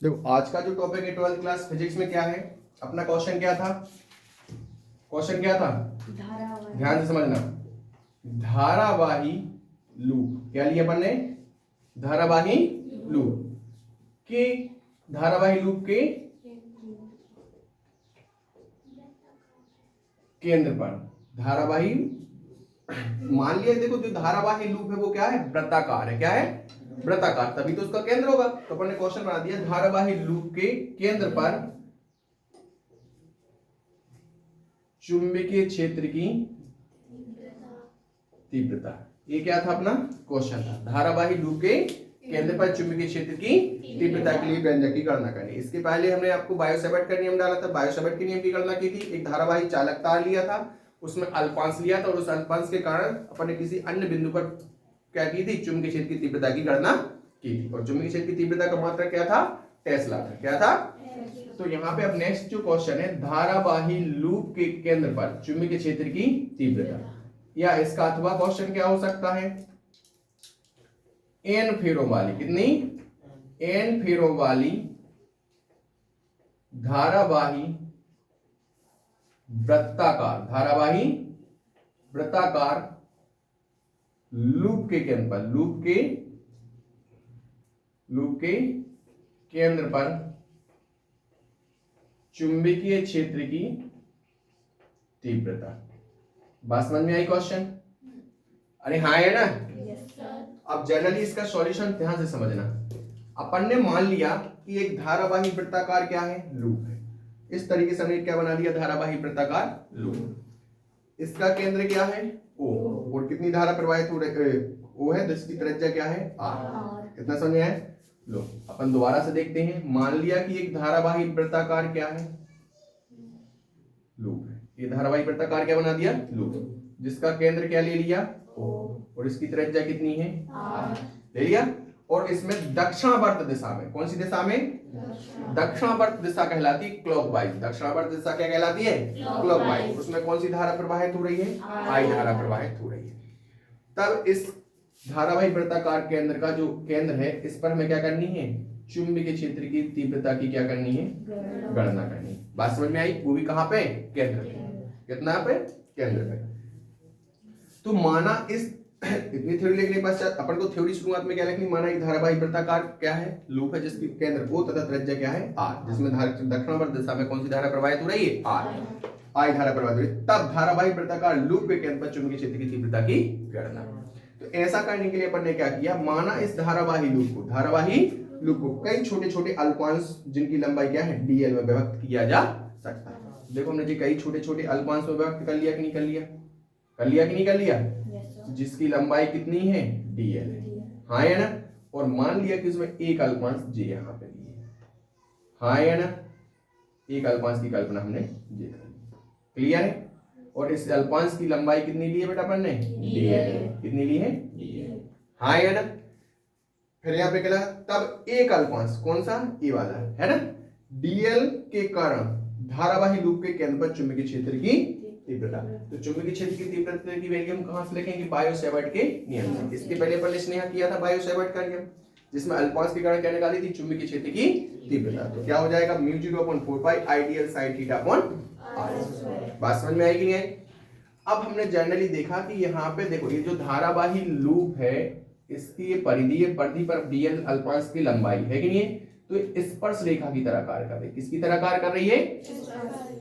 देखो आज का जो टॉपिक है 12th क्लास फिजिक्स में क्या है, अपना क्वेश्चन क्या था? क्वेश्चन क्या था? ध्यान से समझना। धारावाही लूप क्या लिया अपन ने? धारावाही लूप के धारावाही लूप के केंद्र पर धारावाही, मान लिया देखो जो धारावाही लूप है वो क्या है? वृत्ताकार है। क्या है? वृत्ताकार, तभी तो उसका केंद्र होगा। तो अपन ने क्वेश्चन बना दिया धारावाही लूप के केंद्र पर चुंबकीय क्षेत्र की तीव्रता। ये क्या था अपना क्वेश्चन था, धारावाही लूप के केंद्र पर चुंबकीय क्षेत्र की तीव्रता के लिए व्यंजक की गणना करनी। इसके पहले हमने आपको बायो-सैवर्ट का नियम डाला था, बायो-सैवर्ट के नियम की गणना की थी। एक धारावाही चालक तार लिया था, उसमें अल्पांश लिया था और उस अल्पांश के कारण अपन ने किसी अन्य बिंदु पर क्या की थी? चुंबकीय क्षेत्र की तीव्रता की गणना की थी। और चुंबकीय क्षेत्र की तीव्रता का मात्रक क्या था? टेस्ला था। क्या था? तो यहाँ पे अब नेक्स्ट जो क्वेश्चन है, धारावाही लूप के केंद्र पर चुंबकीय क्षेत्र की तीव्रता, या इसका अथवा क्वेश्चन क्या हो सकता है? एन फेरों वाली, कितनी? एन फेरों वाली धारावाही वृत्ताकार, धारावाही वृत्ताकार लूप के केंद्र पर, लूप के केंद्र पर चुंबकीय क्षेत्र की तीव्रता। बात समझ में आई क्वेश्चन? अरे हाँ है ना? अब जनरली इसका सॉल्यूशन ध्यान से समझना। अपन ने मान लिया कि एक धारावाही वृत्ताकार क्या है? लूप है। इस तरीके से हमने क्या बना लिया? धारावाही वृत्ताकार लूप। इसका केंद्र क्या है? O। और कितनी धारा प्रवाहित हो रही? O है, जिसकी त्रिज्या क्या है? R। कितना समझ में आया? लो अपन दोबारा से देखते हैं। मान लिया कि एक धारावाही वृत्ताकार क्या है? लूप है। ये धारावाही वृत्ताकार क्या बना दिया? लूप, जिसका केंद्र क्या ले लिया? O। और इसकी त्रिज्या कितनी है? R। ले लिया। और इसमें दक्षिणावर्त दिशा में, कौन सी दिशा में? दक्षिणावर्त दिशा कहलाती है क्लॉकवाइज। दक्षिणावर्त दिशा क्या कहलाती है? क्लॉकवाइज। उसमें कौन सी धारा प्रवाहित हो रही है? I धारा प्रवाहित हो रही है। तब इस धारावाही वृत्ताकार केंद्र का जो केंद्र है, इस पर हमें क्या करनी है? चुंबकीय क्षेत्र की तीव्रता की क्या करनी है? गणना करनी है। बात समझ में आई? वो भी कहां पे? केंद्र पे। कितना पे? केंद्र पे। तो माना इस इतनी थ्योरी लिखने के पश्चात अपन को थ्योरी शुरुआत में क्या लिखनी? माना एक धारावाही वृत्ताकार क्या है? लूप है, जिसकी केंद्र O तथा त्रिज्या क्या है? R, जिसमें दक्षिणावर्त दिशा में कौन सी धारा प्रवाहित हो रही है? I धारा प्रवाहित हो रही है। तब धारावाही वृत्ताकार लूप के केंद्र पर चुंबकीय क्षेत्र की तीव्रता की गणना। तो ऐसा करने के लिए अपन ने क्या किया? माना इस धारावाही लूप को कई छोटे छोटे अल्पांश, जिनकी लंबाई क्या है? dl में विभक्त किया जा सकता है। देखो हमने जी कई छोटे छोटे अल्पांश में विभक्त कर लिया कि नहीं कर लिया? कर लिया कि नहीं कर लिया? जिसकी लंबाई कितनी है? dl है। हाँ है ना? और मान लिया कि उसमें एक अल्पांश j यहाँ पे लिए। हाँ है ना? एक अल्पांश की कल्पना हमने j कर ली। क्लियर है? और इस अल्पांश की लंबाई कितनी ली है बेटा अपन ने? dl। कितनी ली है? dl। हाँ है ना? फिर यहाँ पे क्या? तब एक अल्पांश, कौन सा? ए वाला है ना? dl के कारण धारावाही लूप के केंद्र पर चुंबकीय क्षेत्र की तीव्रता। तो चुंबकीय क्षेत्र की तीव्रता की वैल्यू हम कहां से लिखेंगे? बायो-सैवर्ट के नियम से। इसके पहले अपन ने स्नेहा किया था बायो-सैवर्ट का नियम, जिसमें अल्पांश के कारण क्या निकाली थी? चुंबकीय क्षेत्र की तीव्रता। तो क्या हो जाएगा? μ0/4 पाई आइडियल sin θ/r²। बात समझ में आएगी नहीं आई? अब हमने जनरली देखा कि यहाँ पे देखो, ये जो धारावाही लूप है, इसकी परिधि पर dl अल्पांश की लंबाई है कि नहीं है? तो स्पर्श रेखा की तरह कार्य कर रही है। किसकी तरह कार्य कर रही है?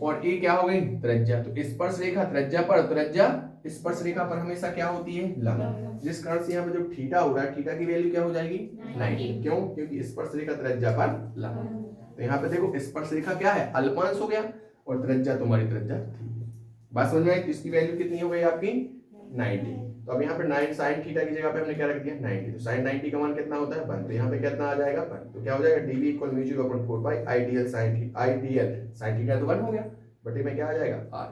और ये क्या हो गई? त्रिज्या। तो स्पर्श रेखा त्रिज्या पर, त्रिज्या स्पर्श रेखा पर हमेशा क्या होती है? लंब। जिस कारण से यहाँ पे जो थीटा हो रहा है, थीटा की वैल्यू क्या हो जाएगी? 90। क्यों? क्योंकि स्पर्श रेखा त्रिज्या पर लंब। तो यहाँ पे देखो स्पर्श रेखा क्या है? अल्पांश हो गया, और त्रिज्या तुम्हारी त्रिज्या थी। बात समझ में आई? इसकी वैल्यू कितनी हो गई आपकी? 90। तो अब यहाँ पे 9 sin थीटा की जगह पे हमने क्या रख दिया? 90। तो sin 90 का मान कितना होता है? 1। तो यहाँ पे कितना आ जाएगा? 1। तो क्या हो जाएगा? dv = μ0/4 पाई आइडियल sin थीटा। तो 1 हो गया, बटे में क्या आ जाएगा? r।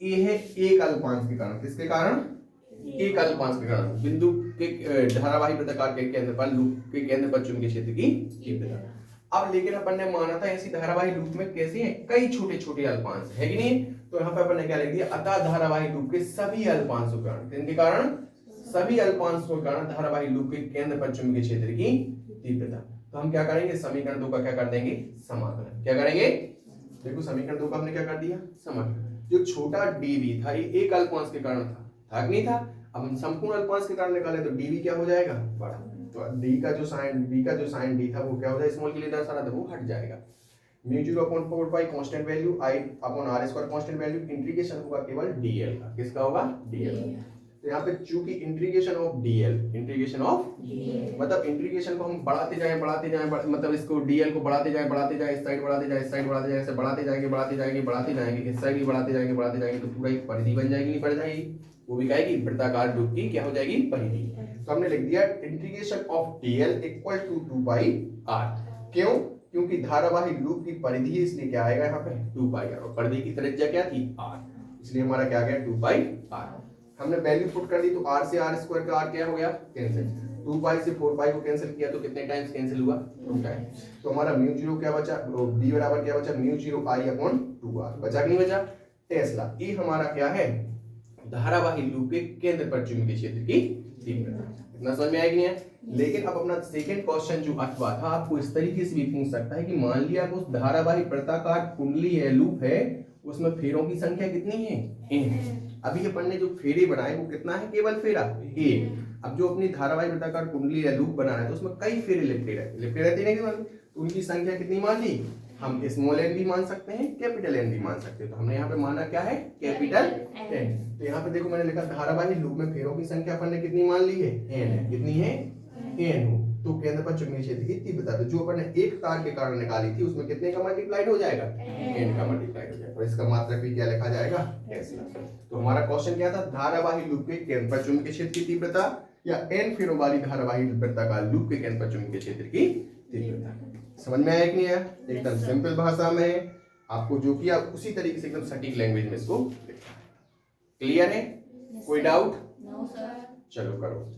ये है एक अल्पांश के कारण। किसके कारण? एक अल्पांश के कारण बिंदु के धारावाही वृत्ताकार के केंद्र पर, लूप के केंद्र पर चुंबकीय क्षेत्र की तीव्रता। अब लेकिन अपन ने माना था ऐसी धारावाही लूप में कैसे हैं? कई छोटे छोटे अल्पांश है कि नहीं? तो यहाँ पे अपन ने क्या लिख दिया? अतः धारावाही लूप के सभी अल्पांशों के कारण, इनके कारण सभी अल्पांशों के कारण धारावाही लूप के केंद्र पर चुंबकीय क्षेत्र की तीव्रता। तो हम क्या करेंगे, समीकरण 2 का क्या कर देंगे, समाकलन। क्या करेंगे, देखो समीकरण 2 का हमने क्या कर दिया, समाकलन। जो छोटा dv था ये एक अल्पांश के कारण था कि नहीं था। अब हम संपूर्ण अल्पांश के कारण निकाले तो dv क्या हो जाएगा, बड़ा। तो d का जो साइन d था वो क्या हो जाएगा, स्मॉल के लिए दर्शाना था वो हट जाएगा। Mu 0/4 constant value i upon r square constant value, integration होगा केवल dl का। किसका होगा, dl। तो यहाँ पे चूंकि इंटीग्रेशन ऑफ dl मतलब इंटीग्रेशन को हम बढ़ाते जाएं मतलब इसको dl को बढ़ाते जाएं इस साइड बढ़ाते जाएं ऐसे बढ़ाते जाएंगे इस साइड भी बढ़ाते जाएंगे तो पूरा एक परिधि बन जाएगी, नहीं बढ़ जाएगी, वो भी कहेगी वृत्ताकार लूप की क्या हो जाएगी, परिधि। तो हमने लिख दिया integration of dl equal to 2 pi r। क्यों, क्योंकि धारावाही लूप की परिधि है इसलिए क्या आएगा यहाँ पे 2 पाई r, और परिधि की त्रिज्या क्या थी r, इसलिए हमारा क्या आ गया 2 पाई r। हमने वैल्यू पुट कर दी तो r से r स्क्वायर का r क्या हो गया, कैंसिल। 2 पाई से 4 पाई को कैंसिल किया तो कितने टाइम्स कैंसिल हुआ, 2 टाइम्स। तो हमारा म्यू 0 क्या बचा, b बराबर क्या बचा, म्यू 0 i अपॉन 2r बचा कि नहीं बचा। टेस्ला ये हमारा क्या है, धारावाही लूप के केंद्र पर चुंबकीय क्षेत्र की तीव्रता। इतना समझ में आएगी नहीं है। लेकिन अब अपना सेकंड क्वेश्चन जो अथवा था आपको इस तरीके से भी पूछ सकता है कि मान लिया उस धारावाही वृत्ताकार कुंडली है, लूप है, उसमें फेरों की संख्या कितनी है, n। अभी अपन ने जो फेरे बनाए वो कितना है, केवल फेरा एक। अब जो अपनी धारावाही वृत्ताकार कुंडली या लूप बना है तो उसमें कई फेरे लिपटे रहते हैं, तो उनकी संख्या कितनी मान ली, हम स्मॉल एन भी मान सकते हैं, कैपिटल एन भी मान सकते हैं। तो हमने यहाँ पे माना क्या है, कैपिटल एन। तो यहाँ पे देखो मैंने लिखा धारावाही लूप में फेरों की संख्या अपन ने कितनी मान ली है, एन है। कितनी है, एन हो। तो केंद्र पर चुंबकीय क्षेत्र की तीव्रता तो जो अपन ने एक तार के कारण निकाली थी उसमें कितने का मल्टीप्लाइड हो जाएगा, एन का मल्टीप्लाइड हो जाएगा। और इसका मात्रक भी क्या लिखा जाएगा, टेस्ला। तो हमारा क्वेश्चन क्या था, धारावाही लूप के केंद्र पर चुंबकीय क्षेत्र की तीव्रता या एन फेरों वाली धारावाही वृत्ताकार लूप के केंद्र पर चुंबकीय क्षेत्र की तीव्रता। समझ में आया कि नहीं आया, एकदम सिंपल भाषा में आपको जो किया उसी तरीके से एकदम सटीक लैंग्वेज में इसको लिखना है। क्लियर है, कोई डाउट, नो सर। चलो करो।